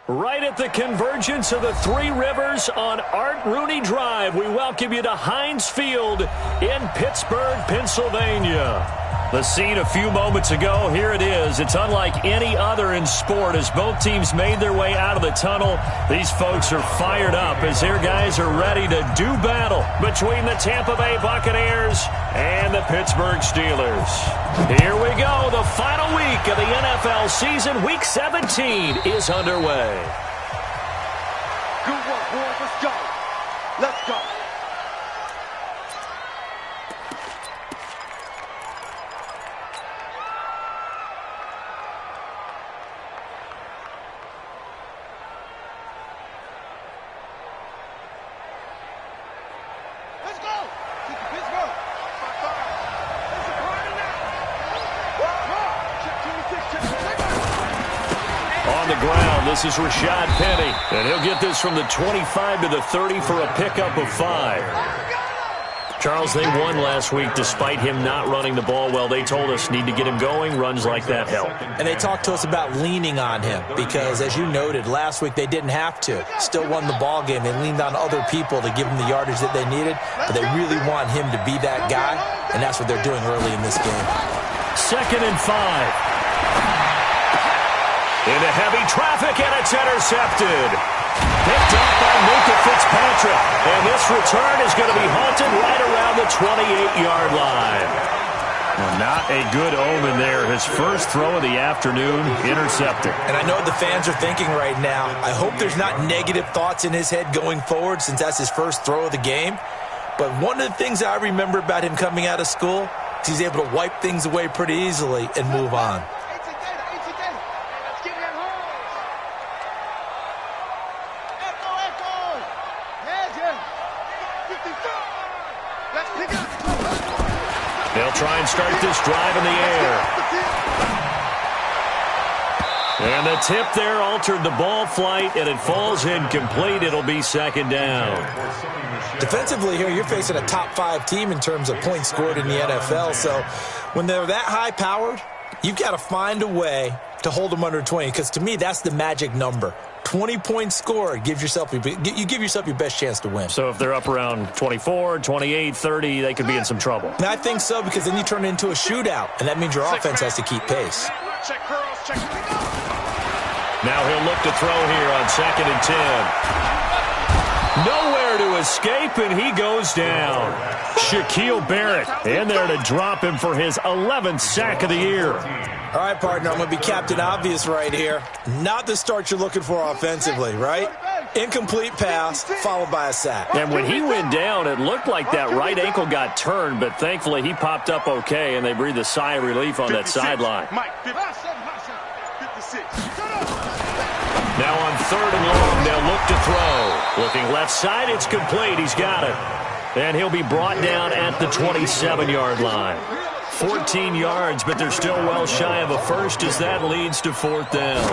Right at the convergence of the Three Rivers on Art Rooney Drive, we welcome you to Heinz Field in Pittsburgh, Pennsylvania. The scene a few moments ago, here it is. It's unlike any other in sport as both teams made their way out of the tunnel. These folks are fired up as their guys are ready to do battle between the Tampa Bay Buccaneers and the Pittsburgh Steelers. Here we go. The final week of the NFL season. Week 17 is underway. Good work, boys. Let's go. Let's go. This is Rashad Penny, and he'll get this from the 25 to the 30 for a pickup of 5. Charles, they won last week despite him not running the ball well. They told us need to get him going. Runs like that help. And they talked to us about leaning on him because, as you noted, last week they didn't have to. Still won the ball game. They leaned on other people to give them the yardage that they needed, but they really want him to be that guy, and that's what they're doing early in this game. 2nd and 5. Into heavy traffic, and it's intercepted. Picked up by Minka Fitzpatrick. And this return is going to be halted right around the 28-yard line. Well, not a good omen there. His first throw of the afternoon, intercepted. And I know what the fans are thinking right now. I hope there's not negative thoughts in his head going forward since that's his first throw of the game. But one of the things I remember about him coming out of school is he's able to wipe things away pretty easily and move on. They'll try and start this drive in the air. And the tip there altered the ball flight, and it falls incomplete. It'll be 2nd down. Defensively here, you're facing a top 5 team in terms of points scored in the NFL. So when they're that high-powered, you've got to find a way to hold them under 20, because to me, that's the magic number. 20 points scored, you give yourself your best chance to win. So if they're up around 24, 28, 30, they could be in some trouble. And I think so, because then you turn it into a shootout, and that means your offense has to keep pace. Now he'll look to throw here on 2nd and 10. Nowhere to escape, and he goes down. Shaquille Barrett in there to drop him for his 11th sack of the year. All right, partner, I'm going to be Captain Obvious right here. Not the start you're looking for offensively, right? Incomplete pass, followed by a sack. And when he went down, it looked like that right ankle got turned, but thankfully he popped up okay, and they breathed a sigh of relief on that sideline. Now on 3rd and long, they'll look to throw. Looking left side, it's complete. He's got it. And he'll be brought down at the 27-yard line. 14 yards, but they're still well shy of a first as that leads to 4th down.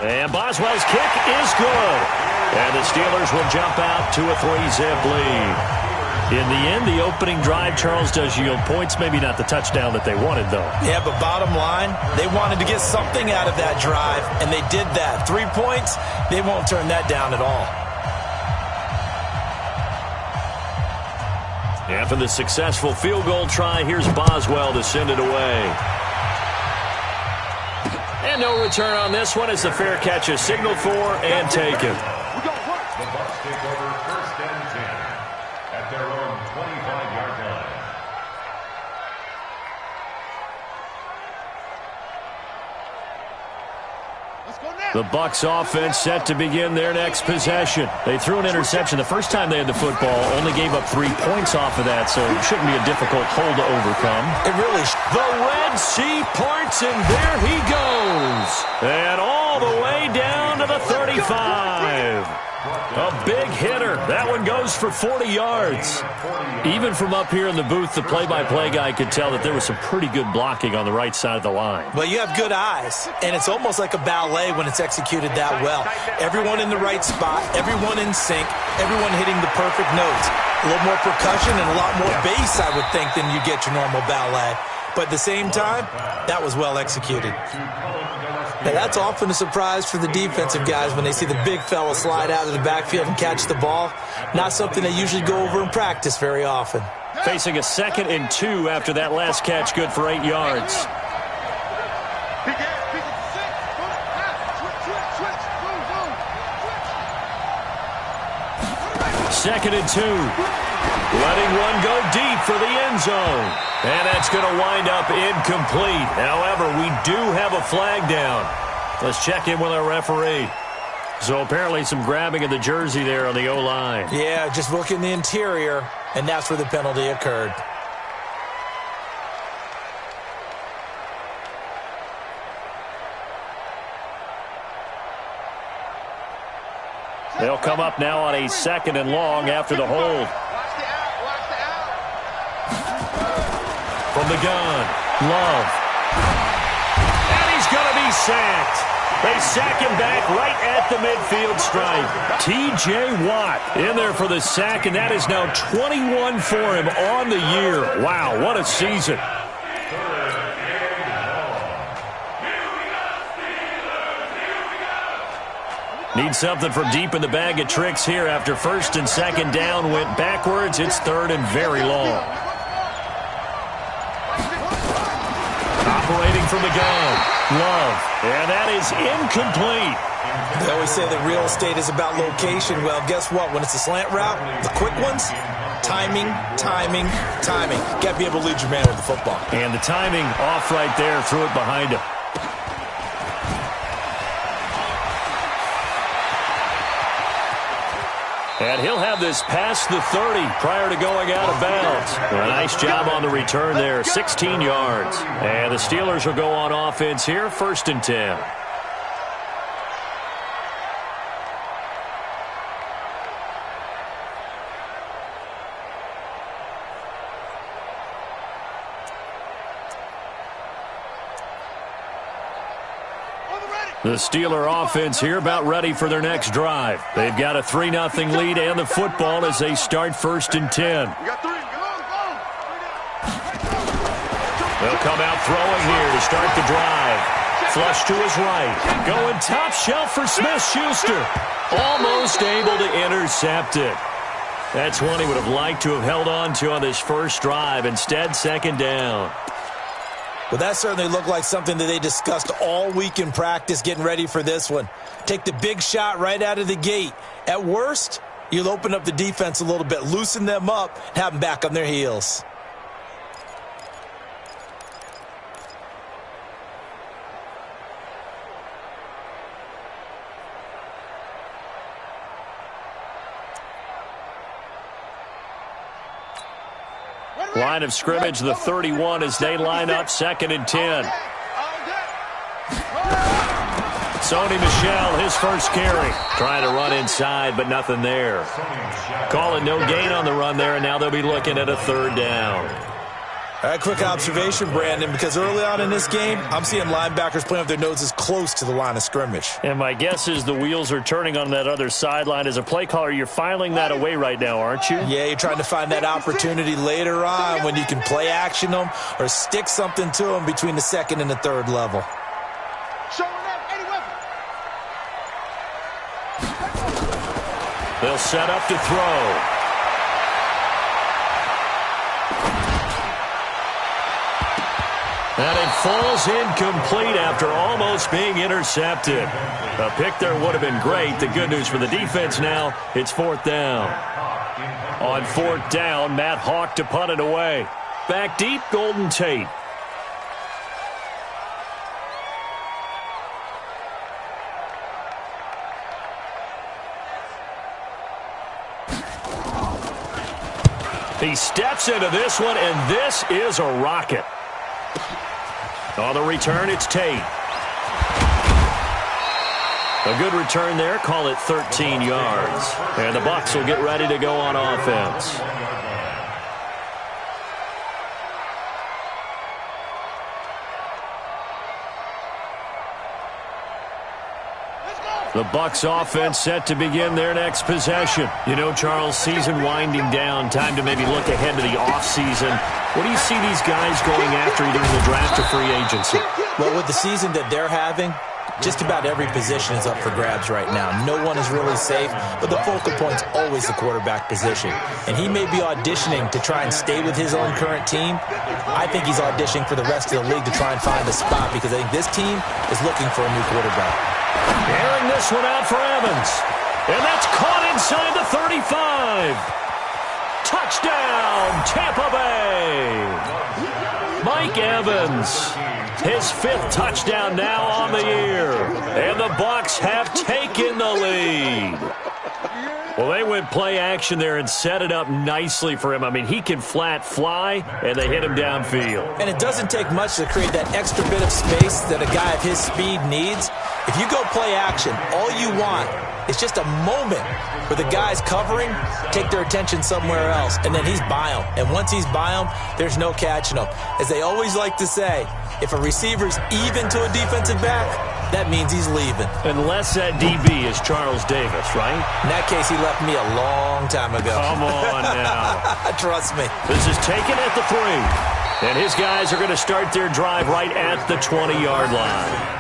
And Boswell's kick is good. And the Steelers will jump out to a 3-zip lead. In the end, the opening drive, Charles, does yield points. Maybe not the touchdown that they wanted, though. Yeah, but bottom line, they wanted to get something out of that drive, and they did that. 3 points, they won't turn that down at all. After the successful field goal try, here's Boswell to send it away. And no return on this one as the fair catch is signaled for and taken. The Bucs take over 1st and 10 at their own 25-yard line. The Bucs offense set to begin their next possession. They threw an interception the first time they had the football, only gave up 3 points off of that, so it shouldn't be a difficult hole to overcome. It really The Red Sea parts, and there he goes. And all the way down to the 35. A big hitter. That one goes for 40 yards. Even from up here in the booth, the play-by-play guy could tell that there was some pretty good blocking on the right side of the line. Well, you have good eyes, and it's almost like a ballet when it's executed that well. Everyone in the right spot, everyone in sync, everyone hitting the perfect notes. A little more percussion and a lot more bass, I would think, than you get your normal ballet. But at the same time, that was well executed. Now, that's often a surprise for the defensive guys when they see the big fella slide out of the backfield and catch the ball. Not something they usually go over in practice very often. Facing a 2nd and 2 after that last catch, good for 8 yards. Second and 2. Letting one go deep for the end zone. And that's going to wind up incomplete. However, we do have a flag down. Let's check in with our referee. So apparently some grabbing of the jersey there on the O-line. Yeah, just look in the interior, and that's where the penalty occurred. They'll come up now on a 2nd and long after the hold. From the gun, Love. And he's going to be sacked. They sack him back right at the midfield stripe. T.J. Watt in there for the sack, and that is now 21 for him on the year. Wow, what a season. Need something from deep in the bag of tricks here after 1st and 2nd down went backwards. It's 3rd and very long. Operating from the gun, Love, and that is incomplete. They always say that real estate is about location. Well, guess what? When it's a slant route, the quick ones, timing. Got to be able to lead your man with the football. And the timing off right there, threw it behind him. And he'll have this past the 30 prior to going out of bounds. A nice job on the return there, 16 yards. And the Steelers will go on offense here, 1st and 10. The Steeler offense here about ready for their next drive. They've got a 3-0 lead and the football as they start 1st and 10. They'll come out throwing here to start the drive. Flush to his right. Going top shelf for Smith-Schuster. Almost able to intercept it. That's one he would have liked to have held on to on this first drive. Instead, 2nd down. Well, that certainly looked like something that they discussed all week in practice getting ready for this one. Take the big shot right out of the gate. At worst, you'll open up the defense a little bit, loosen them up, and have them back on their heels. Line of scrimmage, the 31 as they line up 2nd and 10. Sony Michel, his first carry. Trying to run inside, but nothing there. Calling no gain on the run there, and now they'll be looking at a 3rd down. All right, quick observation, Brandon, because early on in this game, I'm seeing linebackers playing with their noses close to the line of scrimmage. And my guess is the wheels are turning on that other sideline. As a play caller, you're filing that away right now, aren't you? Yeah, you're trying to find that opportunity later on when you can play action them or stick something to them between the 2nd and the 3rd level. They'll set up to throw. And it falls incomplete after almost being intercepted. A pick there would have been great. The good news for the defense now, it's 4th down. On 4th down, Matt Hawk to punt it away. Back deep, Golden Tate. He steps into this one, and this is a rocket. On the return, it's Tate. A good return there. Call it 13 yards. And the Bucs will get ready to go on offense. The Bucs offense set to begin their next possession. You know, Charles, season winding down, time to maybe look ahead to the offseason. What do you see these guys going after either in the draft or free agency? Well, with the season that they're having, just about every position is up for grabs right now. No one is really safe, but the focal point's always the quarterback position. And he may be auditioning to try and stay with his own current team. I think he's auditioning for the rest of the league to try and find a spot because I think this team is looking for a new quarterback. Airing this one out for Evans. And that's caught inside the 35. Touchdown, Tampa Bay. Mike Evans. His 5th touchdown now on the year. And the Bucs have taken the lead. Well, they went play action there and set it up nicely for him. I mean, he can flat fly, and they hit him downfield. And it doesn't take much to create that extra bit of space that a guy of his speed needs. If you go play action, all you want is just a moment where the guys covering take their attention somewhere else, and then he's by them. And once he's by them, there's no catching them. As they always like to say, if a receiver's even to a defensive back, that means he's leaving. Unless that DB is Charles Davis, right? In that case, he left me a long time ago. Come on now. Trust me. This is taken at the 3. And his guys are going to start their drive right at the 20-yard line.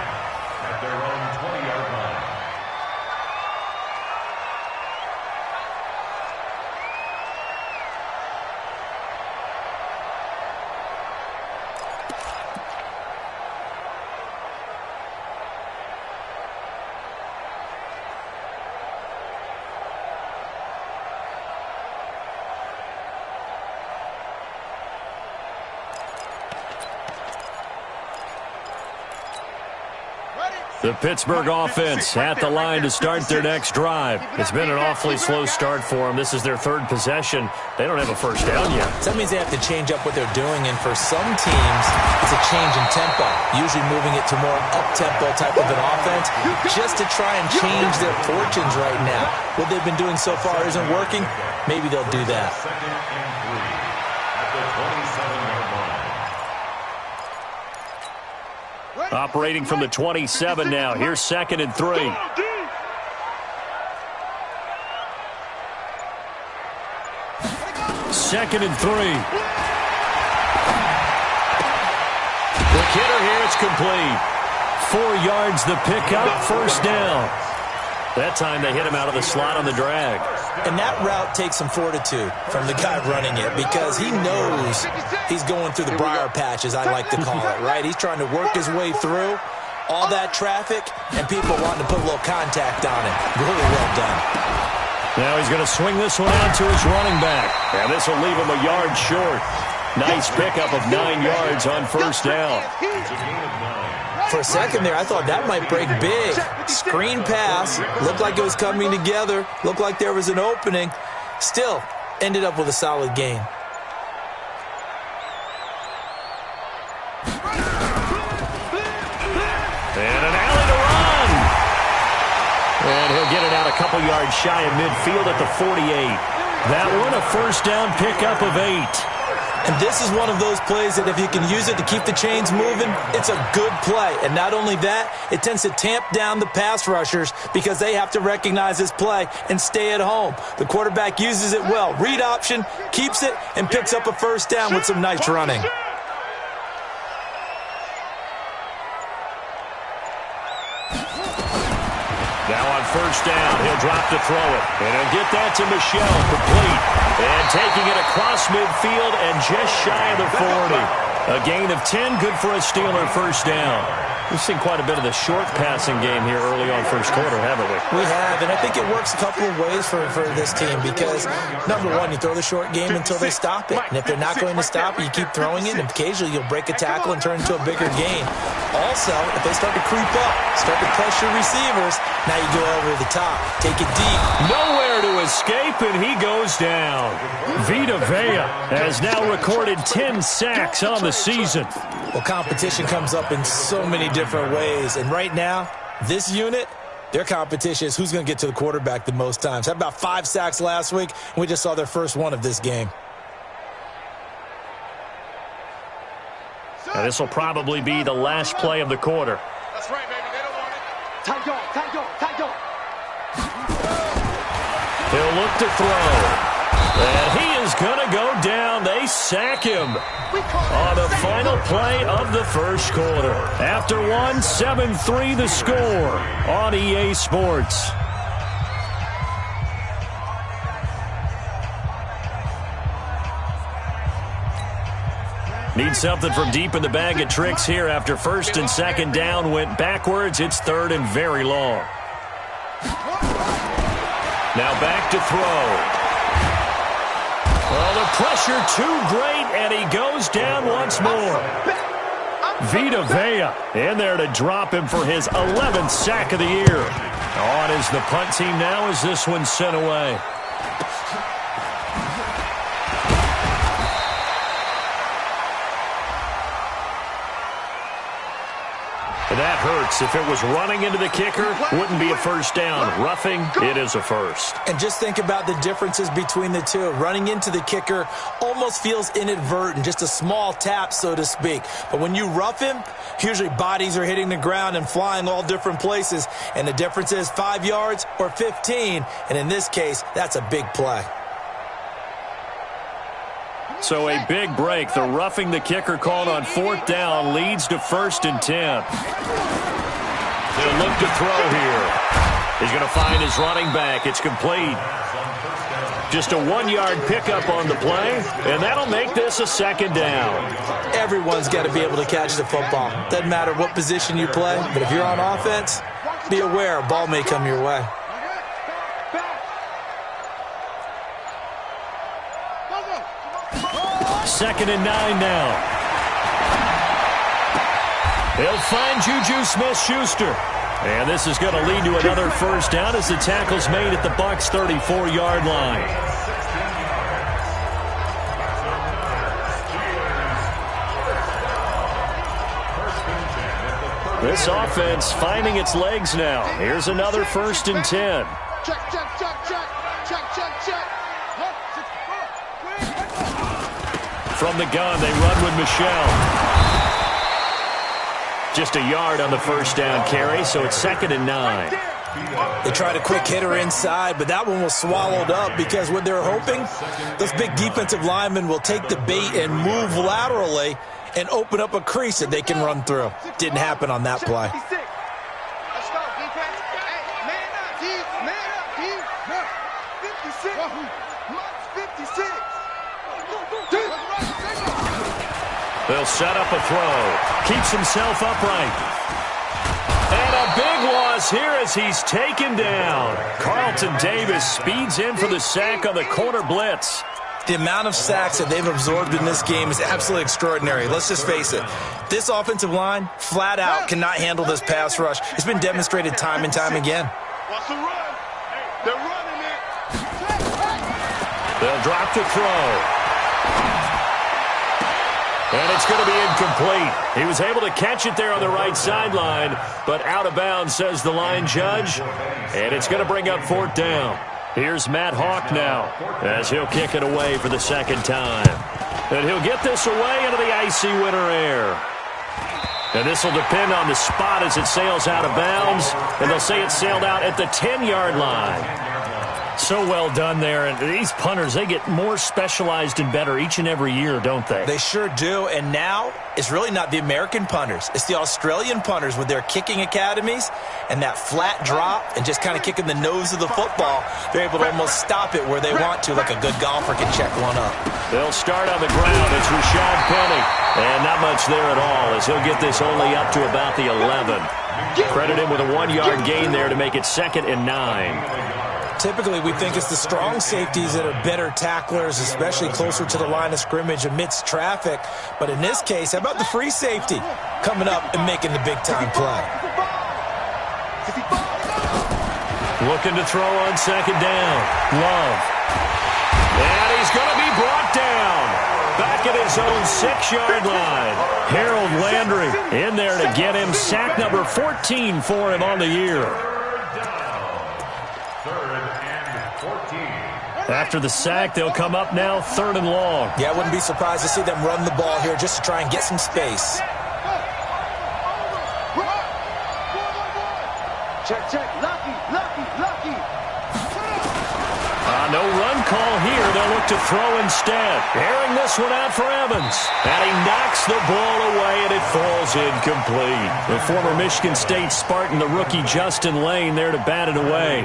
The Pittsburgh offense at the line to start their next drive. It's been an awfully slow start for them. This is their 3rd possession. They don't have a first down yet. So that means they have to change up what they're doing, and for some teams, it's a change in tempo, usually moving it to more up-tempo type of an offense just to try and change their fortunes right now. What they've been doing so far isn't working. Maybe they'll do that. Operating from the 27 now. Here's 2nd and 3. Second and 3. The kidder here, it's complete. 4 yards the pickup, first down. That time they hit him out of the slot on the drag. And that route takes some fortitude from the guy running it because he knows he's going through the briar patch, as I like to call it, right? He's trying to work his way through all that traffic and people wanting to put a little contact on him. Really well done. Now he's going to swing this one out to his running back. And this will leave him a yard short. Nice pickup of 9 yards on first down. For a second there, I thought that might break big. Screen pass. Looked like it was coming together. Looked like there was an opening. Still, ended up with a solid gain. And an alley to run. And he'll get it out a couple yards shy of midfield at the 48. That one a first down pickup of 8. And this is one of those plays that if you can use it to keep the chains moving, it's a good play. And not only that, it tends to tamp down the pass rushers because they have to recognize this play and stay at home. The quarterback uses it well. Read option, keeps it, and picks up a first down with some nice running. Now on first down, he'll drop to throw it. And he'll get that to Michel, complete. And taking it across midfield and just shy of the 40. A gain of 10, good for a Steeler first down. We've seen quite a bit of the short passing game here early on first quarter, haven't we? We have, and I think it works a couple of ways for this team because, number one, you throw the short game until they stop it. And if they're not going to stop it, you keep throwing it, and occasionally you'll break a tackle and turn it into a bigger gain. Also, if they start to creep up, start to pressure receivers, now you go over the top, take it deep. Nowhere to escape, and he goes down. Vita Vea has now recorded 10 sacks on the season. Well, competition comes up in so many different ways. And right now, this unit, their competition is who's going to get to the quarterback the most times. Had about 5 sacks last week, and we just saw their first one of this game. Now, this will probably be the last play of the quarter. That's right, baby. They don't want it. He'll look to throw. And he is going to go down. They sack him on the final play of the first quarter. After one, 7-3 the score on EA Sports. Need something from deep in the bag of tricks here after first and second down went backwards. It's third and very long. Now back to throw. Well, the pressure too great, and he goes down once more. Vita Vea in there to drop him for his 11th sack of the year. On is the punt team now as this one's sent away. That hurts. If it was running into the kicker, wouldn't be a first down. Roughing, it is a first. And just think about the differences between the two. Running into the kicker almost feels inadvertent, just a small tap, so to speak. But when you rough him, usually bodies are hitting the ground and flying all different places. And the difference is 5 yards or 15. And in this case, that's a big play. So a big break. The roughing the kicker called on fourth down leads to 1st and 10. He'll look to throw here. He's going to find his running back. It's complete. Just a 1-yard pickup on the play, and that'll make this a second down. Everyone's got to be able to catch the football. Doesn't matter what position you play, but if you're on offense, be aware a ball may come your way. 2nd and 9 now. He'll find Juju Smith-Schuster. And this is going to lead to another first down as the tackle's made at the Bucs' 34-yard line. This offense finding its legs now. Here's another 1st and 10. From the gun, they run with Michelle. Just a yard on the first down carry, so it's 2nd and 9. They tried a quick hitter inside, but that one was swallowed up because what they're hoping, those big defensive linemen will take the bait and move laterally and open up a crease that they can run through. Didn't happen on that play. They'll set up a throw. Keeps himself upright. And a big loss here as he's taken down. Carlton Davis speeds in for the sack on the corner blitz. The amount of sacks that they've absorbed in this game is absolutely extraordinary. Let's just face it. This offensive line, flat out, cannot handle this pass rush. It's been demonstrated time and time again. Watch the run. They're running it. They'll drop to throw. And it's going to be incomplete. He was able to catch it there on the right sideline, but out of bounds, says the line judge. And it's going to bring up 4th down. Here's Matt Hawk now as he'll kick it away for the second time. And he'll get this away into the icy winter air. And this will depend on the spot as it sails out of bounds. And they'll say it sailed out at the 10-yard line. So well done there. And these punters, they get more specialized and better each and every year, don't they? They sure do. And now it's really not the American punters. It's the Australian punters with their kicking academies and that flat drop and just kind of kicking the nose of the football. They're able to almost stop it where they want to, like a good golfer can check one up. They'll start on the ground. It's Rashad Penny. And not much there at all as he'll get this only up to about the 11. Credit him with a 1-yard gain there to make it 2nd and 9. Typically, we think it's the strong safeties that are better tacklers, especially closer to the line of scrimmage amidst traffic. But in this case, how about the free safety coming up and making the big-time play? Looking to throw on 2nd down. Love. And he's going to be brought down. Back at his own 6-yard line. Harold Landry in there to get him sack number 14 for him on the year. After the sack, they'll come up now 3rd and long. Yeah, I wouldn't be surprised to see them run the ball here just to try and get some space. Check, check. Lucky. No run call here. They'll look to throw instead. Airing this one out for Evans. And he knocks the ball away, and it falls incomplete. The former Michigan State Spartan, the rookie Justin Lane, there to bat it away.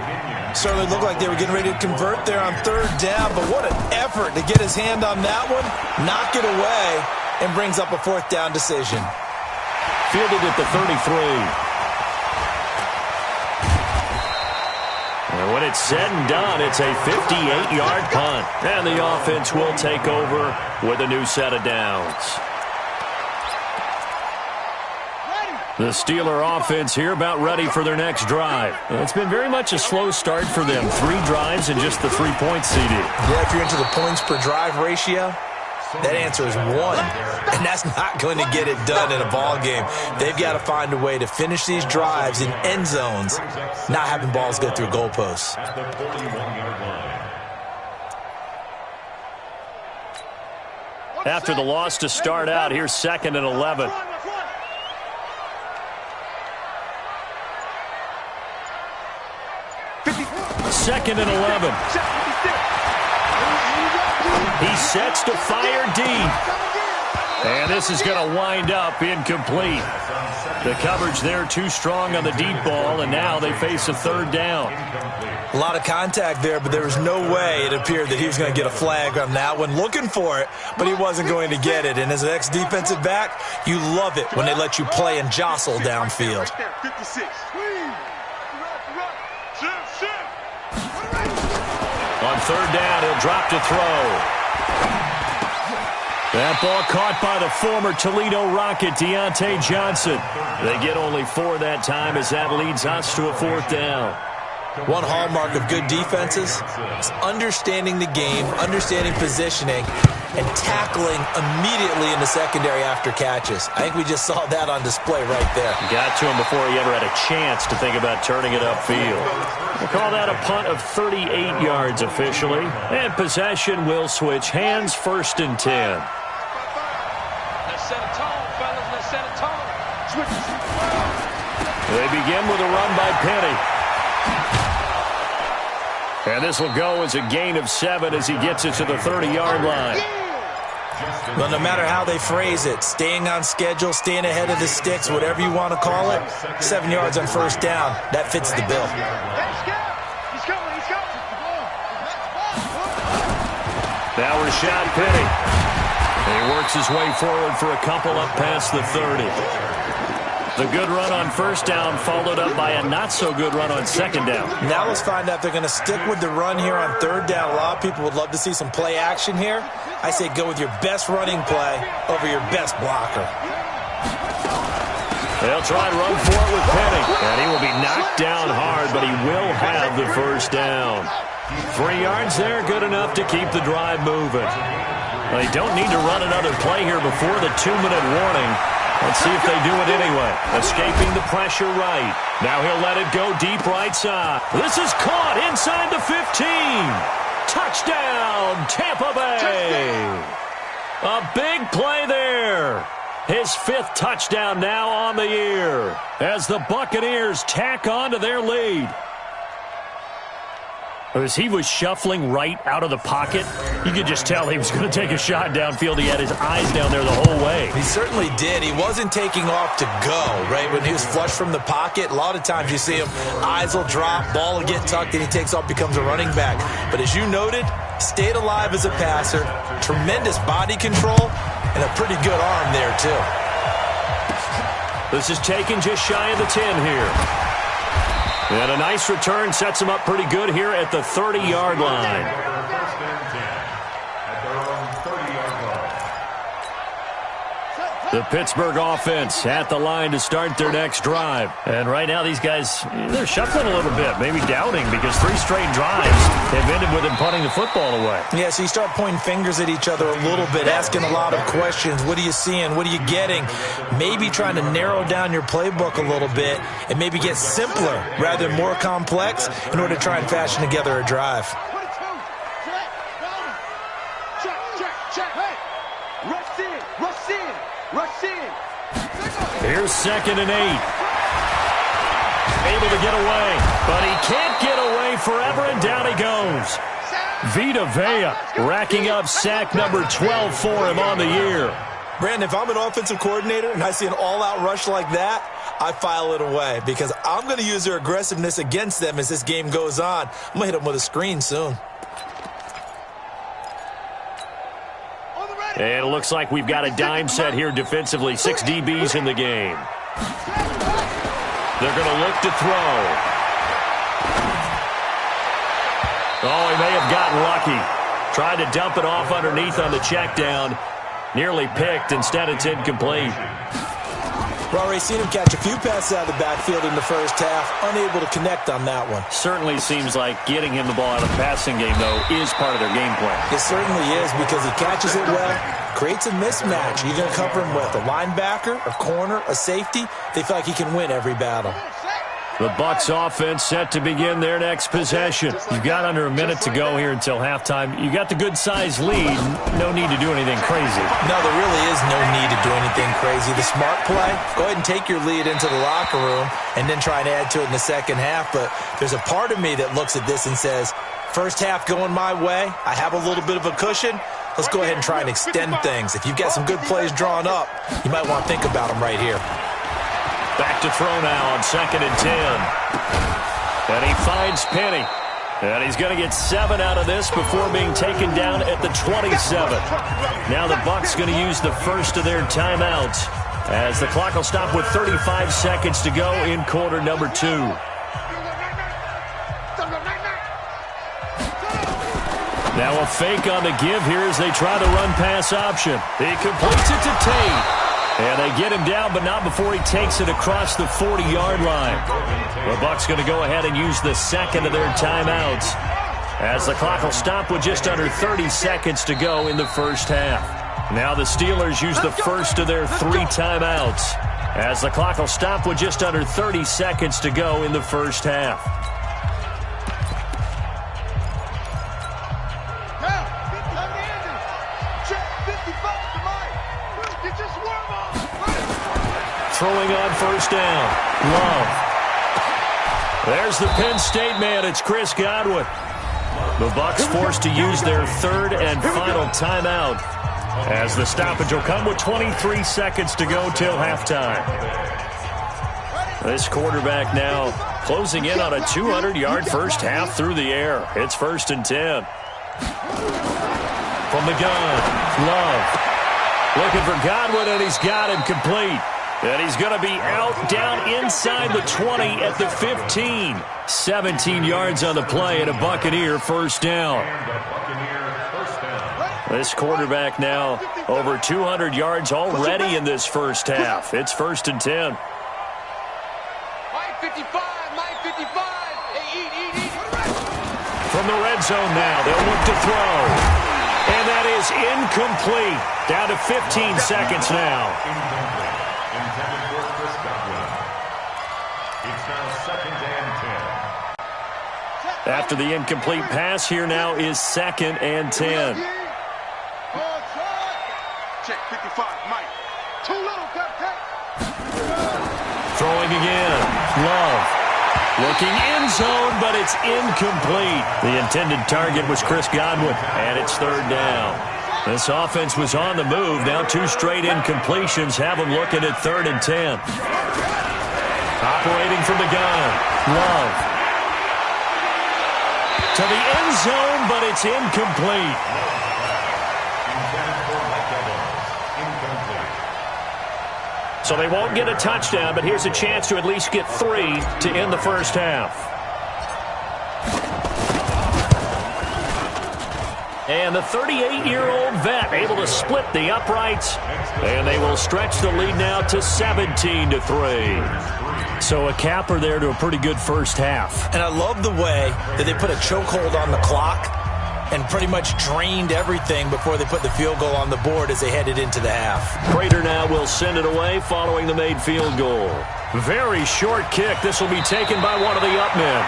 Certainly looked like they were getting ready to convert there on third down, but what an effort to get his hand on that one, knock it away, and brings up a fourth down decision. Fielded at the 33. And when it's said and done, it's a 58-yard punt. And the offense will take over with a new set of downs. The Steeler offense here about ready for their next drive. It's been very much a slow start for them. 3 drives and just the 3-point CD. Yeah, if you're into the points per drive ratio, that answer is 1. And that's not going to get it done in a ball game. They've got to find a way to finish these drives in end zones, not having balls go through goalposts. At the 41-yard line. After the loss to start out, here's 2nd and 11. Second and 11. He sets to fire deep. And this is going to wind up incomplete. The coverage there too strong on the deep ball, and now they face a third down. A lot of contact there, but there was no way it appeared that he was going to get a flag on that one. Looking for it, but he wasn't going to get it. And as an ex-defensive back, you love it when they let you play and jostle downfield. 56. On third down, he'll drop to throw. That ball caught by the former Toledo Rocket, Deontay Johnson. They get only 4 that time as that leads us to a fourth down. One hallmark of good defenses is understanding the game, understanding positioning, and tackling immediately in the secondary after catches. I think we just saw that on display right there. Got to him before he ever had a chance to think about turning it upfield. We'll call that a punt of 38 yards officially. And possession will switch hands, 1st and 10. Let's set a tone, fellas. Let's set a tone. They begin with a run by Penny. And this will go as a gain of 7 as he gets it to the 30-yard line. Well, no matter how they phrase it, staying on schedule, staying ahead of the sticks, whatever you want to call it, 7 yards on first down, that fits the bill. He's coming. Now Rashad Penny. He works his way forward for a couple up past the 30. The good run on first down followed up by a not-so-good run on second down. Now let's find out if they're going to stick with the run here on third down. A lot of people would love to see some play action here. I say go with your best running play over your best blocker. They'll try and run for it with Penny. And he will be knocked down hard, but he will have the first down. 3 yards there, good enough to keep the drive moving. They don't need to run another play here before the 2-minute warning. Let's see if they do it anyway. Escaping the pressure right. Now he'll let it go deep right side. This is caught inside the 15. Touchdown, Tampa Bay. A big play there. His 5th touchdown now on the year as the Buccaneers tack on to their lead. As he was shuffling right out of the pocket, you could just tell he was going to take a shot downfield. He had his eyes down there the whole way. He certainly did. He wasn't taking off to go, right? When he was flush from the pocket, a lot of times you see him, eyes will drop, ball will get tucked, and he takes off, becomes a running back. But as you noted, stayed alive as a passer, tremendous body control, and a pretty good arm there, too. This is taken just shy of the 10 here. And a nice return sets him up pretty good here at the 30-yard line. First and 10 at their own 30-yard line. The Pittsburgh offense at the line to start their next drive. And right now these guys, they're shuffling a little bit, maybe doubting, because 3 straight drives have ended with them punting the football away. Yeah, so you start pointing fingers at each other a little bit, asking a lot of questions. What are you seeing? What are you getting? Maybe trying to narrow down your playbook a little bit and maybe get simpler rather than more complex in order to try and fashion together a drive. Rush in. Here's 2nd and 8. Able to get away, but he can't get away forever, and down he goes. Vita Vea racking up sack number 12 for him on the year. Brandon, if I'm an offensive coordinator and I see an all-out rush like that, I file it away because I'm going to use their aggressiveness against them as this game goes on. I'm going to hit them with a screen soon. And it looks like we've got a dime set here defensively. 6 DBs in the game. They're going to look to throw. Oh, he may have gotten lucky. Tried to dump it off underneath on the check down. Nearly picked. Instead, it's incomplete. We've already seen him catch a few passes out of the backfield in the first half. Unable to connect on that one. Certainly seems like getting him the ball out of the passing game, though, is part of their game plan. It certainly is because he catches it well, creates a mismatch. You're going to cover him with a linebacker, a corner, a safety. They feel like he can win every battle. The Bucs offense set to begin their next possession. You've got under a minute to go here until halftime. You got the good-sized lead. No need to do anything crazy. No, there really is no need to do anything crazy. The smart play, go ahead and take your lead into the locker room and then try and add to it in the second half. But there's a part of me that looks at this and says, first half going my way, I have a little bit of a cushion. Let's go ahead and try and extend things. If you've got some good plays drawn up, you might want to think about them right here. Back to throw now on 2nd and 10. And he finds Penny. And he's going to get 7 out of this before being taken down at the 27. Now the Bucs going to use the first of their timeouts as the clock will stop with 35 seconds to go in quarter number 2. Now a fake on the give here as they try the run-pass option. He completes it to Tate. And they get him down, but not before he takes it across the 40-yard line. The Bucs going to go ahead and use the second of their timeouts as the clock will stop with just under 30 seconds to go in the first half. Now the Steelers use the first of their 3 timeouts as the clock will stop with just under 30 seconds to go in the first half. Throwing on first down. Love. There's the Penn State man. It's Chris Godwin. The Bucs forced to use their 3rd and final timeout as the stoppage will come with 23 seconds to go till halftime. This quarterback now closing in on a 200-yard first half through the air. It's 1st and 10. From the gun, Love. Looking for Godwin, and he's got him complete. And he's going to be out down inside the 20 at the 15. 17 yards on the play and a Buccaneer first down. This quarterback now over 200 yards already in this first half. It's 1st and 10. Mike 55, Mike 55. Hey, eat. From the red zone now, they'll look to throw. And that is incomplete. Down to 15 seconds now. After the incomplete pass, here now is 2nd and 10. Check 55, Mike. Too little, Captain. Throwing again. Love. Looking end zone, but it's incomplete. The intended target was Chris Godwin, and it's 3rd down. This offense was on the move. Now 2 straight incompletions have them looking at 3rd and 10. Operating from the gun. Love. To the end zone, but it's incomplete. So they won't get a touchdown, but here's a chance to at least get 3 to end the first half. And the 38-year-old vet able to split the uprights, and they will stretch the lead now to 17-3. So a capper there to a pretty good first half. And I love the way that they put a chokehold on the clock and pretty much drained everything before they put the field goal on the board as they headed into the half. Prater now will send it away following the made field goal. Very short kick. This will be taken by one of the up men.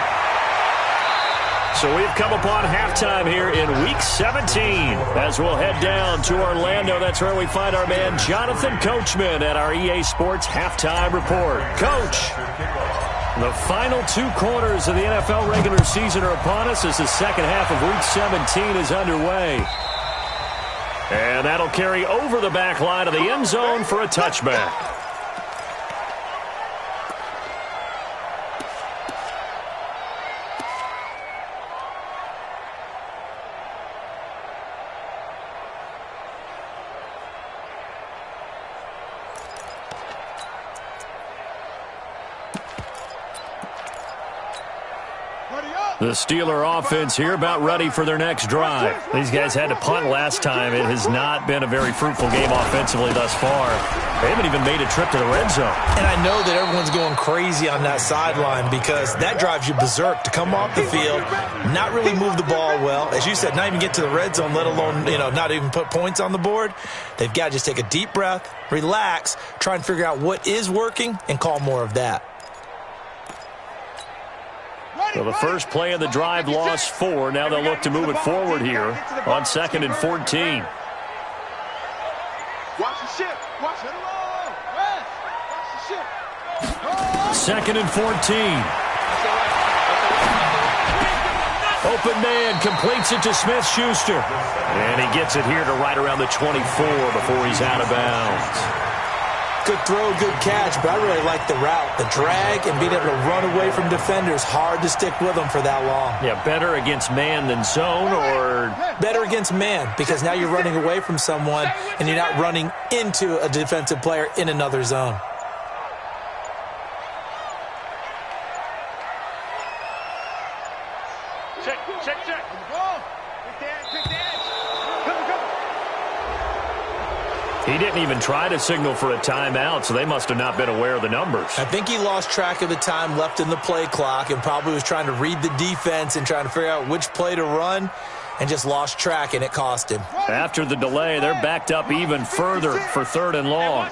So we've come upon halftime here in Week 17 as we'll head down to Orlando. That's where we find our man Jonathan Coachman at our EA Sports Halftime Report. Coach. The final 2 quarters of the NFL regular season are upon us as the second half of Week 17 is underway. And that'll carry over the back line of the end zone for a touchback. The Steeler offense here about ready for their next drive. These guys had to punt last time. It has not been a very fruitful game offensively thus far. They haven't even made a trip to the red zone. And I know that everyone's going crazy on that sideline because that drives you berserk to come off the field, not really move the ball well. As you said, not even get to the red zone, let alone, not even put points on the board. They've got to just take a deep breath, relax, try and figure out what is working, and call more of that. So the first play of the drive lost 4. Now they'll look to move it forward here on 2nd and 14. Watch the ship. Watch it. Watch the ship. 2nd and 14. Open man completes it to Smith-Schuster. And he gets it here to right around the 24 before he's out of bounds. Good throw, good catch, but I really like the route. The drag and being able to run away from defenders, hard to stick with them for that long. Yeah, better against man than zone, or? Better against man, because now you're running away from someone and you're not running into a defensive player in another zone. Check. He didn't even try to signal for a timeout, so they must have not been aware of the numbers. I think he lost track of the time left in the play clock and probably was trying to read the defense and trying to figure out which play to run and just lost track, and it cost him. After the delay, they're backed up even further for 3rd and long.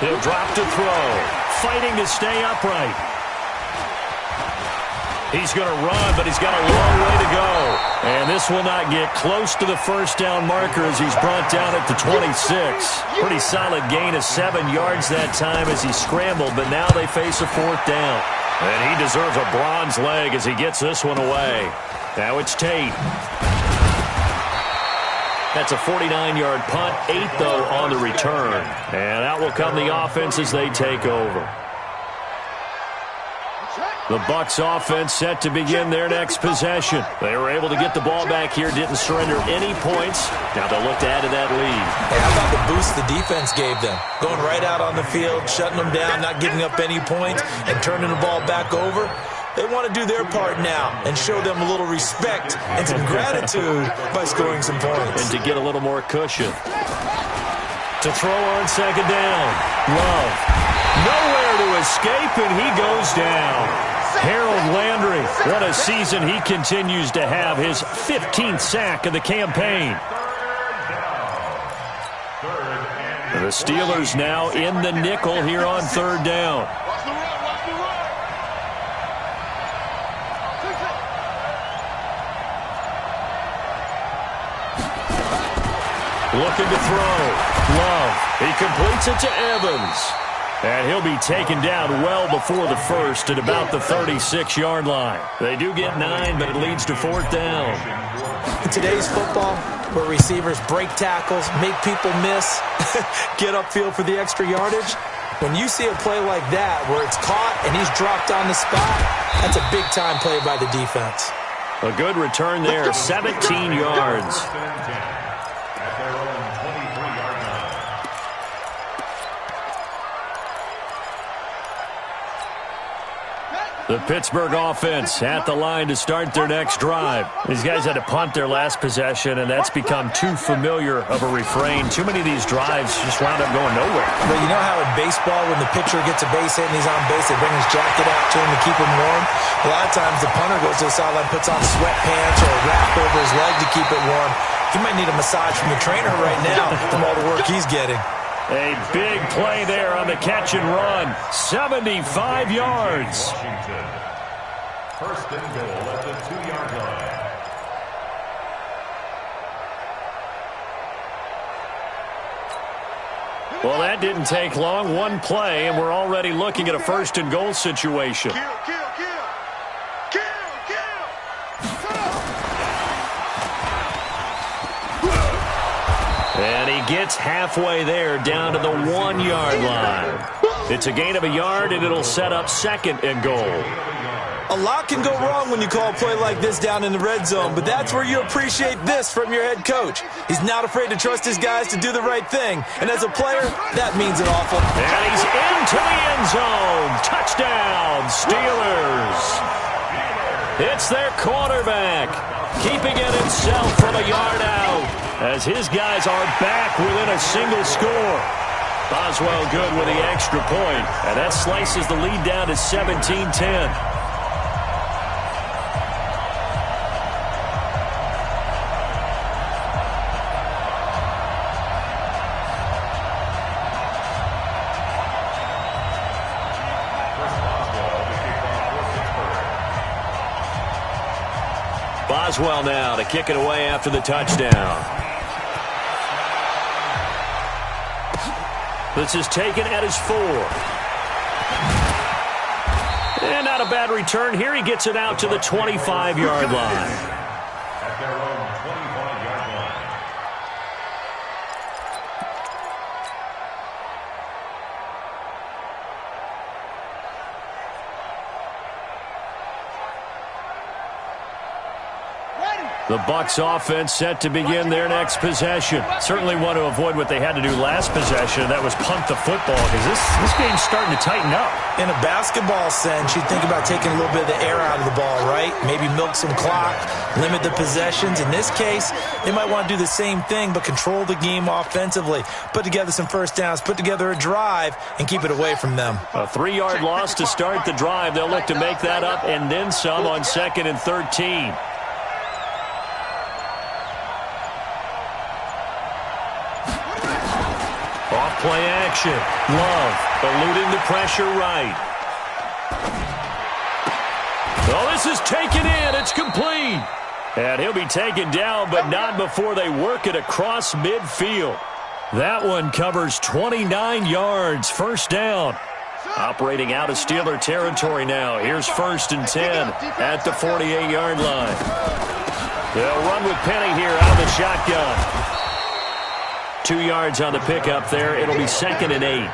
He'll drop to throw. Fighting to stay upright. He's going to run, but he's got a long way to go. And this will not get close to the first down marker as he's brought down at the 26. Pretty solid gain of 7 yards that time as he scrambled, but now they face a 4th down. And he deserves a bronze leg as he gets this one away. Now it's Tate. That's a 49-yard punt, 8 though on the return. And out will come the offense as they take over. The Bucs offense set to begin their next possession. They were able to get the ball back here, didn't surrender any points. Now they'll look to add to that lead. Hey, how about the boost the defense gave them? Going right out on the field, shutting them down, not giving up any points, and turning the ball back over. They want to do their part now and show them a little respect and some gratitude by scoring some points. And to get a little more cushion. To throw on 2nd down. Love. Nowhere to escape, and he goes down. Harold Landry, what a season he continues to have. His 15th sack of the campaign. The Steelers now in the nickel here on 3rd down. Looking to throw. Love. He completes it to Evans. And he'll be taken down well before the first at about the 36-yard line. They do get 9, but it leads to 4th down. In today's football, where receivers break tackles, make people miss, get upfield for the extra yardage, when you see a play like that where it's caught and he's dropped on the spot, that's a big-time play by the defense. A good return there, 17 yards. The Pittsburgh offense at the line to start their next drive. These guys had to punt their last possession, and that's become too familiar of a refrain. Too many of these drives just wound up going nowhere. But you know how in baseball, when the pitcher gets a base hit and he's on base, they bring his jacket out to him to keep him warm? A lot of times the punter goes to the sideline, puts on sweatpants or a wrap over his leg to keep it warm. He might need a massage from the trainer right now from all the work he's getting. A big play there on the catch and run. 75 yards. Washington. 1st and goal at the 2-yard line. Well, that didn't take long. One play, and we're already looking at a first-and-goal situation. Kill, kill, kill. Kill, kill. And he gets halfway there, down to the 1-yard line. It's a gain of a yard, and it'll set up second and goal. A lot can go wrong when you call a play like this down in the red zone, but that's where you appreciate this from your head coach. He's not afraid to trust his guys to do the right thing, and as a player, that means an awful. And he's into the end zone. Touchdown, Steelers. It's their quarterback, keeping it himself from a yard out, as his guys are back within a single score. Boswell good with the extra point, and that slices the lead down to 17-10. Boswell now to kick it away after the touchdown. This is taken at his 4. And not a bad return here. He gets it out to the 25-yard line. At their own 25-yard line. The Bucs offense set to begin their next possession. Certainly want to avoid what they had to do last possession. That was punt the football, because this game's starting to tighten up. In a basketball sense, you think about taking a little bit of the air out of the ball, right? Maybe milk some clock, limit the possessions. In this case, they might want to do the same thing, but control the game offensively. Put together some first downs, put together a drive, and keep it away from them. A 3-yard loss to start the drive. They'll look to make that up and then some on 2nd and 13. Off-play action. Love eluding the pressure right. Oh, this is taken in. It's complete. And he'll be taken down, but not before they work it across midfield. That one covers 29 yards. First down. Operating out of Steeler territory now. Here's 1st and 10 at the 48-yard line. They'll run with Penny here out of the shotgun. 2 yards on the pickup there. It'll be 2nd and 8.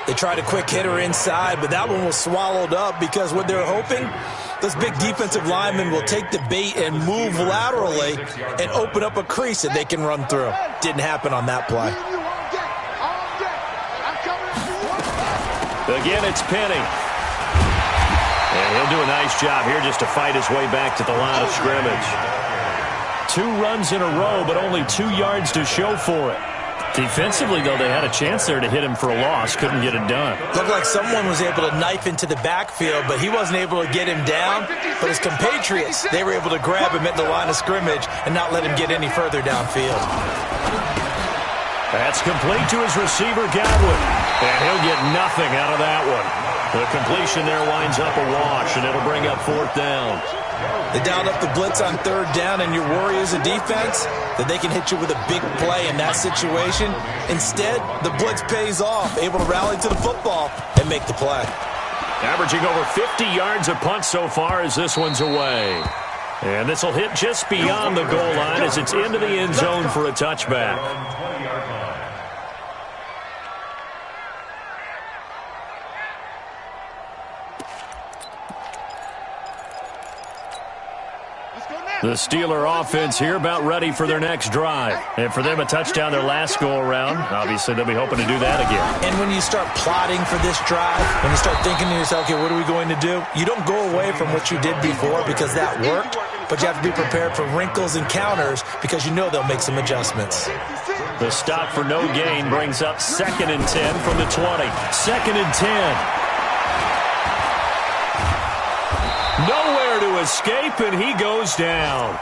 They tried a quick hitter inside, but that one was swallowed up because what they're hoping, those big defensive linemen will take the bait and move laterally and open up a crease that they can run through. Didn't happen on that play. Again, it's Penny. And he'll do a nice job here just to fight his way back to the line of scrimmage. 2 runs in a row, but only 2 yards to show for it. Defensively, though, they had a chance there to hit him for a loss. Couldn't get it done. Looked like someone was able to knife into the backfield, but he wasn't able to get him down. But his compatriots, they were able to grab him at the line of scrimmage and not let him get any further downfield. That's complete to his receiver, Godwin. And he'll get nothing out of that one. The completion there winds up a wash, and it'll bring up 4th down. They dialed up the blitz on 3rd down, and your worry as a defense that they can hit you with a big play in that situation. Instead, the blitz pays off, able to rally to the football and make the play. Averaging over 50 yards a punt so far as this one's away. And this will hit just beyond the goal line as it's into the end zone for a touchback. The Steeler offense here about ready for their next drive. And for them, a touchdown their last go-around. Obviously, they'll be hoping to do that again. And when you start plotting for this drive, when you start thinking to yourself, okay, what are we going to do? You don't go away from what you did before because that worked, but you have to be prepared for wrinkles and counters because you know they'll make some adjustments. The stop for no gain brings up 2nd and 10 from the 20. 2nd and 10. Nowhere to escape, and he goes down.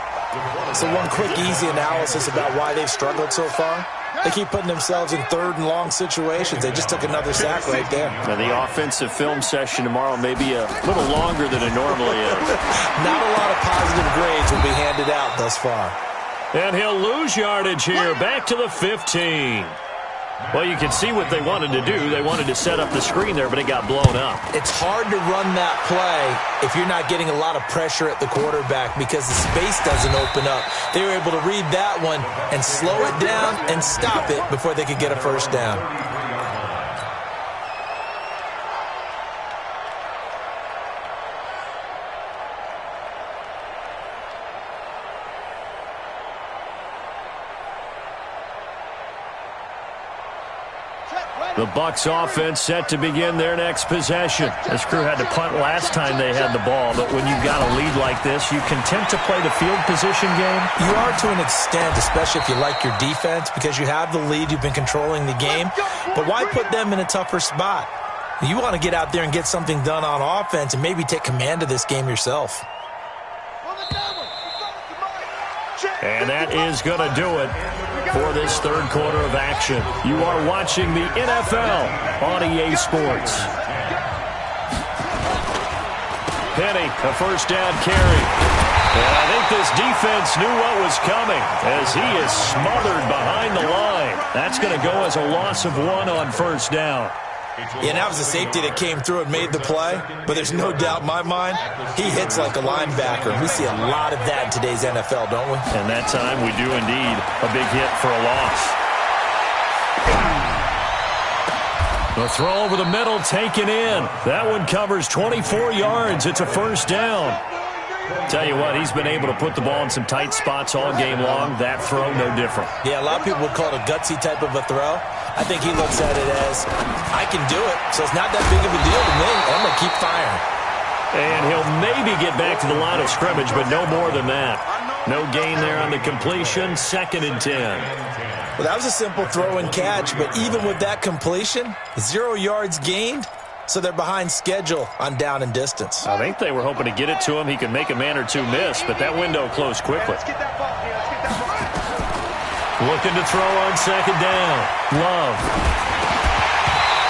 So one quick, easy analysis about why they've struggled so far. They keep putting themselves in 3rd and long situations. They just took another sack right there. Now, the offensive film session tomorrow may be a little longer than it normally is. Not a lot of positive grades will be handed out thus far. And he'll lose yardage here, back to the 15. Well, you can see what they wanted to do. They wanted to set up the screen there, but it got blown up. It's hard to run that play if you're not getting a lot of pressure at the quarterback because the space doesn't open up. They were able to read that one and slow it down and stop it before they could get a first down. The Bucs offense set to begin their next possession. This crew had to punt last time they had the ball, but when you've got a lead like this, you content to play the field position game? You are to an extent, especially if you like your defense, because you have the lead, you've been controlling the game. But why put them in a tougher spot? You want to get out there and get something done on offense and maybe take command of this game yourself. And that is going to do it for this third quarter of action. You are watching the NFL on EA Sports. Penny, a first down carry. And I think this defense knew what was coming as he is smothered behind the line. That's going to go as a loss of 1 on first down. Yeah, that was a safety that came through and made the play, but there's no doubt in my mind, he hits like a linebacker. We see a lot of that in today's NFL, don't we? And that time we do indeed. A big hit for a loss. The throw over the middle taken in. That one covers 24 yards. It's a first down. Tell you what, he's been able to put the ball in some tight spots all game long. That throw, no different. Yeah, a lot of people would call it a gutsy type of a throw. I think he looks at it as, I can do it, so it's not that big of a deal to me. I'm going to keep firing. And he'll maybe get back to the line of scrimmage, but no more than that. No gain there on the completion, 2nd and 10. Well, that was a simple throw and catch, but even with that completion, 0 yards gained, so they're behind schedule on down and distance. I think they were hoping to get it to him. He could make a man or two miss, but that window closed quickly. Looking to throw on 2nd down. Love.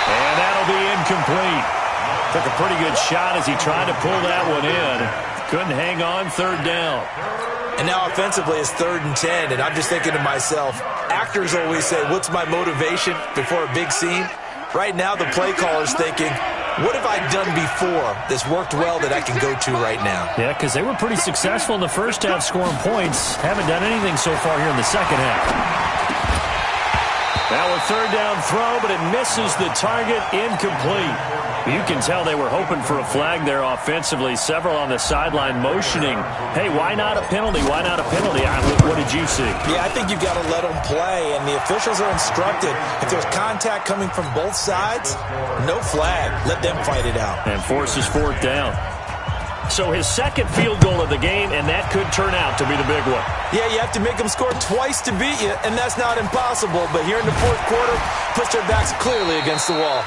And that'll be incomplete. Took a pretty good shot as he tried to pull that one in. Couldn't hang on, 3rd down. And now offensively it's 3rd and 10, and I'm just thinking to myself, actors always say, what's my motivation before a big scene? Right now the play caller's thinking, what have I done before that's worked well that I can go to right now? Yeah, because they were pretty successful in the first half scoring points. Haven't done anything so far here in the second half. Now a 3rd down throw, but it misses the target, incomplete. You can tell they were hoping for a flag there offensively. Several on the sideline motioning, hey, why not a penalty? Why not a penalty? What did you see? Yeah, I think you've got to let them play, and the officials are instructed. If there's contact coming from both sides, no flag. Let them fight it out. And forces 4th down. So his 2nd field goal of the game, and that could turn out to be the big one. Yeah, you have to make them score twice to beat you, and that's not impossible. But here in the 4th quarter, puts their backs clearly against the wall.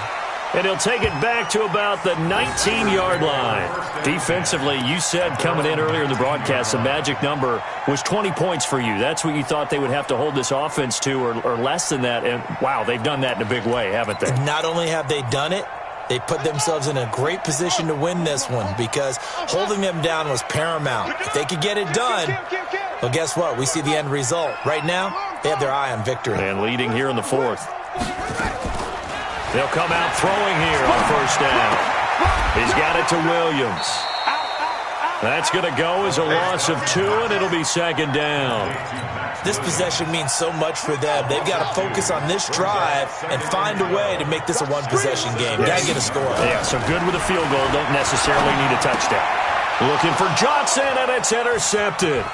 And he'll take it back to about the 19-yard line. Defensively, you said coming in earlier in the broadcast, the magic number was 20 points for you. That's what you thought they would have to hold this offense to, or less than that. And, wow, they've done that in a big way, haven't they? Not only have they done it, they put themselves in a great position to win this one because holding them down was paramount. If they could get it done, well, guess what? We see the end result. Right now, they have their eye on victory. And leading here in the 4th. They'll come out throwing here on 1st down. He's got it to Williams. That's going to go as a loss of 2, and it'll be 2nd down. This possession means so much for them. They've got to focus on this drive and find a way to make this a one-possession game. Got to get a score. Yeah, so good with a field goal. Don't necessarily need a touchdown. Looking for Johnson, and it's intercepted.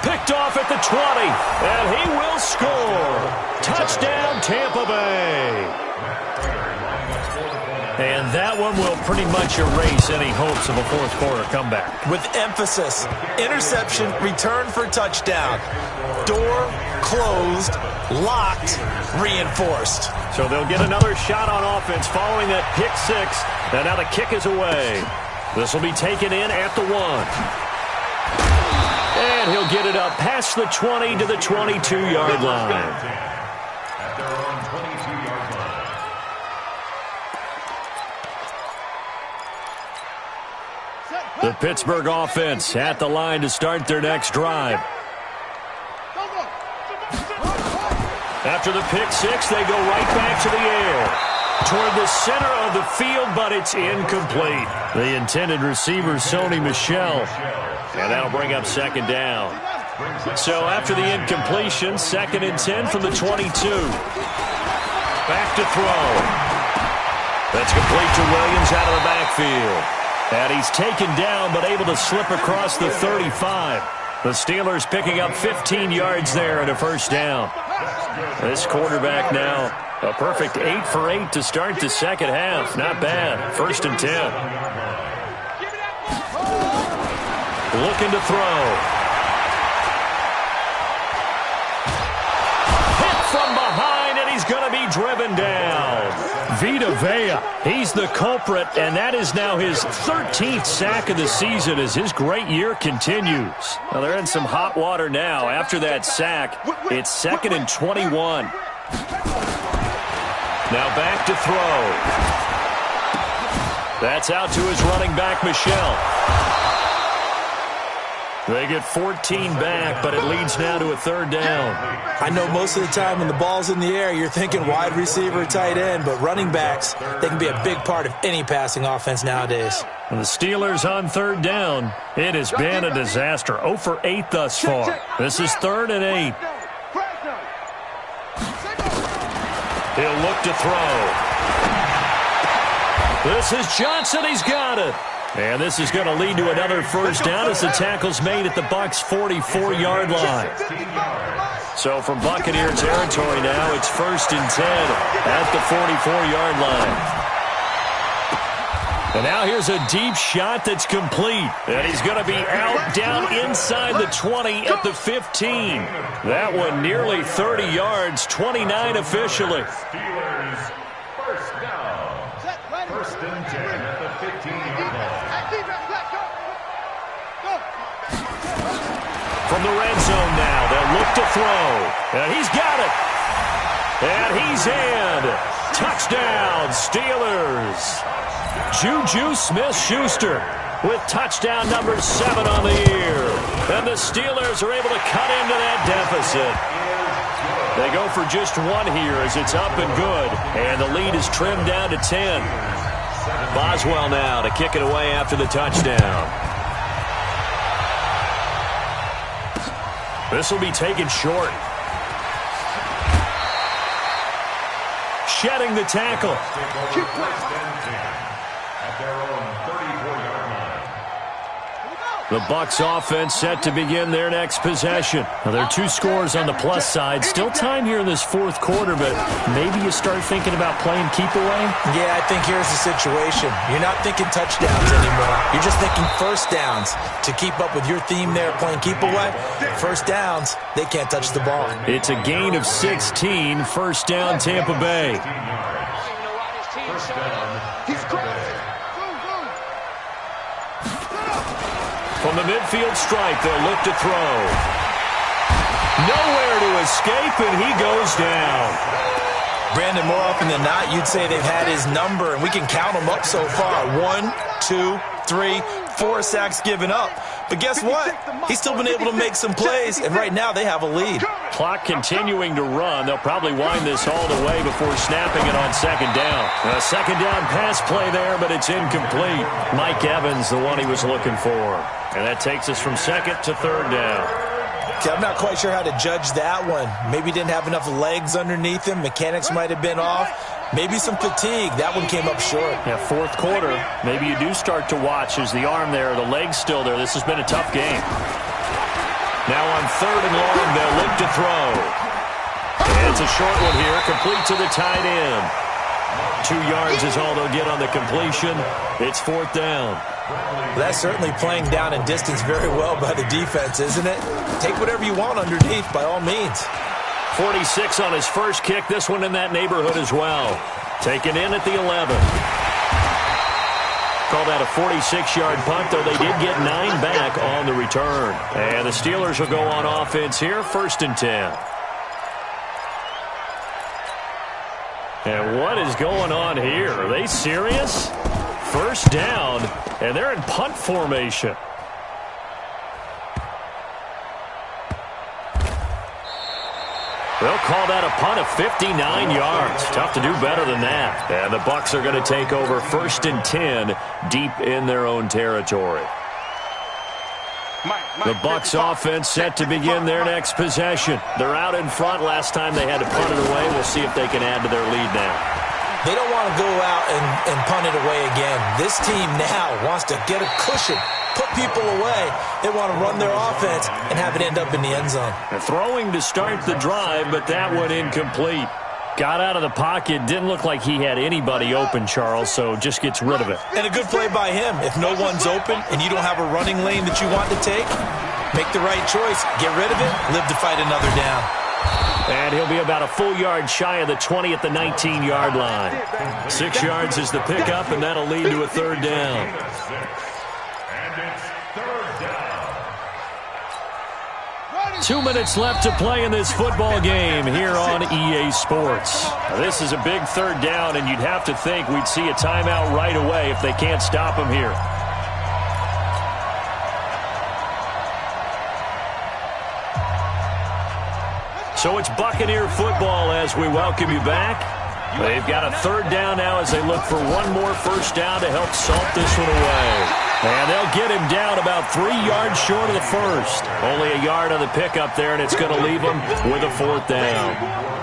Picked off at the 20, and he will score. Touchdown, Tampa Bay. And that one will pretty much erase any hopes of a 4th quarter comeback. With emphasis, interception, return for touchdown. Door closed, locked, reinforced. So they'll get another shot on offense following that pick 6. And now the kick is away. This will be taken in at the 1. And he'll get it up past the 20 to the 22-yard line. At their own 22-yard line. The Pittsburgh offense at the line to start their next drive. After the pick six, they go right back to the air. Toward the center of the field, but it's incomplete. The intended receiver, Sony Michel. And that'll bring up second down. So after the incompletion, 2nd and 10 from the 22. Back to throw. That's complete to Williams out of the backfield. And he's taken down, but able to slip across the 35. The Steelers picking up 15 yards there and a first down. This quarterback now, a perfect 8 for 8 to start the second half. Not bad. 1st and 10. Looking to throw. From behind, and he's going to be driven down. Vita Vea, he's the culprit, and that is now his 13th sack of the season as his great year continues. Well, they're in some hot water now. After that sack, it's 2nd and 21. Now back to throw. That's out to his running back, Michel. They get 14 back, but it leads now to a 3rd down. I know most of the time when the ball's in the air, you're thinking wide receiver, tight end, but running backs, they can be a big part of any passing offense nowadays. And the Steelers on 3rd down. It has been a disaster. 0 for 8 thus far. This is 3rd and 8. He'll look to throw. This is Johnson. He's got it. And this is going to lead to another first down as the tackle's made at the Bucs' 44-yard line. So from Buccaneer territory now, it's 1st and 10 at the 44-yard line. And now here's a deep shot that's complete. And he's going to be out down inside the 20 at the 15. That one nearly 30 yards, 29 officially. Steelers first down. 1st and 10 at the 15-yard line. From the red zone now, they'll look to throw. And he's got it. And he's in. Touchdown, Steelers. Juju Smith-Schuster with touchdown number 7 on the year. And the Steelers are able to cut into that deficit. They go for just 1 here as it's up and good. And the lead is trimmed down to 10. Boswell now to kick it away after the touchdown. This will be taken short. Shedding the tackle. At their own 34-yard line. The Bucs offense set to begin their next possession. Now, there are 2 scores on the plus side. Still time here in this 4th quarter, but maybe you start thinking about playing keep away? Yeah, I think here's the situation. You're not thinking touchdowns anymore. You're just thinking first downs. To keep up with your theme there, playing keep away, first downs, they can't touch the ball. It's a gain of 16, first down Tampa Bay. First down, Tampa Bay. From the midfield stripe, they'll look to throw. Nowhere to escape, and he goes down. Brandon, more often than not, you'd say they've had his number, and we can count them up so far. 1, 2, 3, 4 sacks given up. But guess what? He's still been able to make some plays, and right now they have a lead. Clock continuing to run. They'll probably wind this all the way before snapping it on 2nd down. A 2nd down pass play there, but it's incomplete. Mike Evans, the one he was looking for. And that takes us from 2nd to 3rd down. Okay, I'm not quite sure how to judge that one. Maybe didn't have enough legs underneath him. Mechanics might have been off. Maybe some fatigue. That one came up short. Yeah, 4th quarter. Maybe you do start to watch as the arm there, the leg's still there. This has been a tough game. Now on 3rd and long, they'll look to throw. And it's a short one here, complete to the tight end. 2 yards is all they'll get on the completion. It's 4th down. That's certainly playing down in distance very well by the defense, isn't it? Take whatever you want underneath, by all means. 46 on his first kick. This one in that neighborhood as well. Taken in at the 11. Call that a 46-yard punt, though they did get 9 back on the return. And the Steelers will go on offense here, 1st and 10. And what is going on here? Are they serious? First down, and they're in punt formation. They'll call that a punt of 59 yards. Tough to do better than that. And the Bucs are going to take over 1st and 10 deep in their own territory. The Bucs offense set to begin their next possession. They're out in front. Last time they had to punt it away. We'll see if they can add to their lead now. They don't want to go out and punt it away again. This team now wants to get a cushion, put people away. They want to run their offense and have it end up in the end zone. Throwing to start the drive, but that one incomplete. Got out of the pocket. Didn't look like he had anybody open, Charles, so just gets rid of it. And a good play by him. If no one's open and you don't have a running lane that you want to take, make the right choice. Get rid of it. Live to fight another down. And he'll be about a full yard shy of the 20 at the 19-yard line. 6 yards is the pickup, and that'll lead to a 3rd down. And it's 3rd down. 2 minutes left to play in this football game here on EA Sports. Now, this is a big 3rd down, and you'd have to think we'd see a timeout right away if they can't stop him here. So it's Buccaneer football as we welcome you back. They've got a 3rd down now as they look for one more 1st down to help salt this one away. And they'll get him down about 3 yards short of the 1st. Only a yard on the pickup there, and it's going to leave them with a 4th down.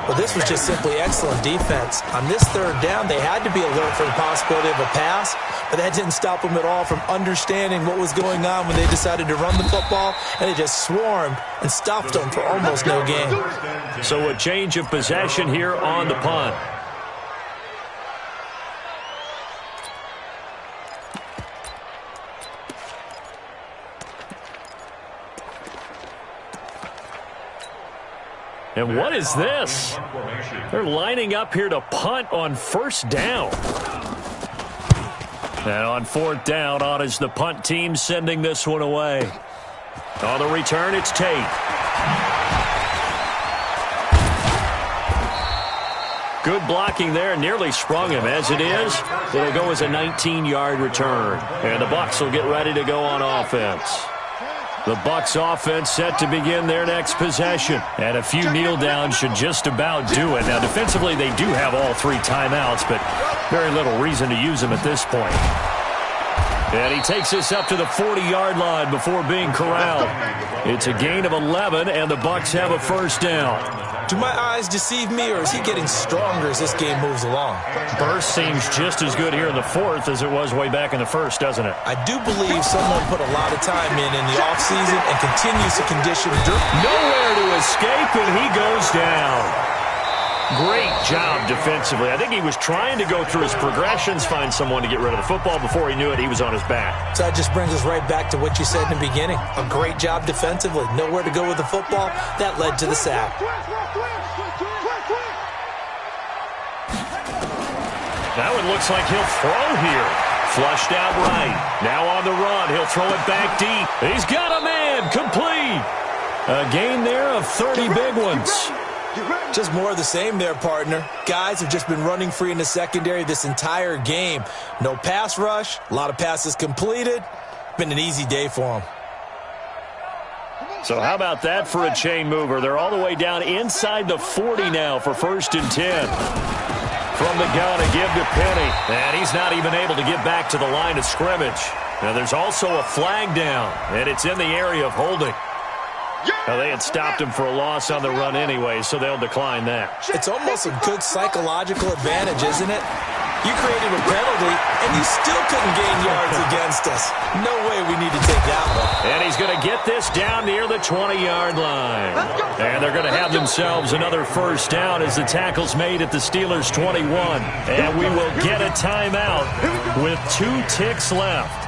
Well, this was just simply excellent defense. On this 3rd down, they had to be alert for the possibility of a pass, but that didn't stop them at all from understanding what was going on when they decided to run the football, and they just swarmed and stuffed them for almost no gain. So a change of possession here on the punt. And what is this? They're lining up here to punt on 1st down. And on 4th down, on is the punt team sending this one away. On the return, it's Tate. Good blocking there, nearly sprung him. As it is, it'll go as a 19-yard return. And the Bucs will get ready to go on offense. The Bucs offense set to begin their next possession. And a few kneel downs should just about do it. Now, defensively, they do have all 3 timeouts, but very little reason to use them at this point. And he takes us up to the 40-yard line before being corralled. It's a gain of 11, and the Bucs have a 1st down. Do my eyes deceive me, or is he getting stronger as this game moves along? Burst seems just as good here in the 4th as it was way back in the 1st, doesn't it? I do believe someone put a lot of time in the offseason and continues to condition dirt. Nowhere to escape, and he goes down. Great job defensively. I think he was trying to go through his progressions, find someone to get rid of the football. Before he knew it, he was on his back. So that just brings us right back to what you said in the beginning. A great job defensively. Nowhere to go with the football. That led to the sack. Now it looks like he'll throw here. Flushed out right. Now on the run. He'll throw it back deep. He's got a man. Complete. A gain there of 30 big ones. Just more of the same there, partner. Guys have just been running free in the secondary this entire game. No pass rush. A lot of passes completed. Been an easy day for them. So how about that for a chain mover? They're all the way down inside the 40 now for 1st and 10. From the gun, a give to Penny. And he's not even able to get back to the line of scrimmage. Now there's also a flag down, and it's in the area of holding. Now, they had stopped him for a loss on the run anyway, so they'll decline that. It's almost a good psychological advantage, isn't it? You created a penalty, and you still couldn't gain yards against us. No way we need to take that one. And he's going to get this down near the 20-yard line. And they're going to have themselves another 1st down as the tackle's made at the Steelers' 21. And we will get a timeout with 2 ticks left.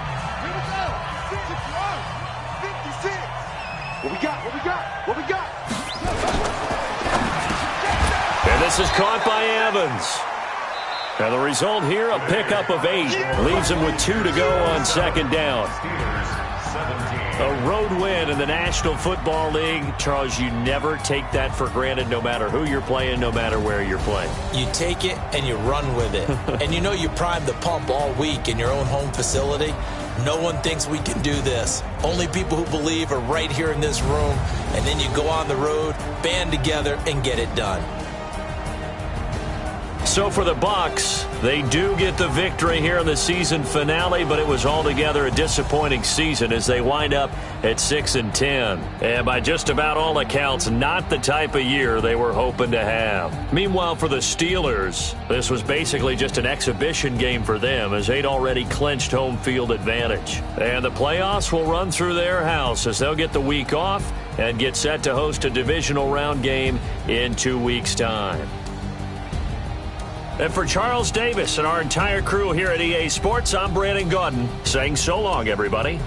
What we got? And this is caught by Evans. And the result here, a pickup of 8. Leaves him with 2 to go on 2nd down. A road win in the National Football League. Charles, you never take that for granted, no matter who you're playing, no matter where you're playing. You take it and you run with it. And you know you primed the pump all week in your own home facility. No one thinks we can do this. Only people who believe are right here in this room. And then you go on the road, band together, and get it done. So for the Bucs, they do get the victory here in the season finale, but it was altogether a disappointing season as they wind up at 6-10. And by just about all accounts, not the type of year they were hoping to have. Meanwhile, for the Steelers, this was basically just an exhibition game for them as they'd already clinched home field advantage. And the playoffs will run through their house as they'll get the week off and get set to host a divisional round game in 2 weeks' time. And for Charles Davis and our entire crew here at EA Sports, I'm Brandon Gaudin saying so long, everybody.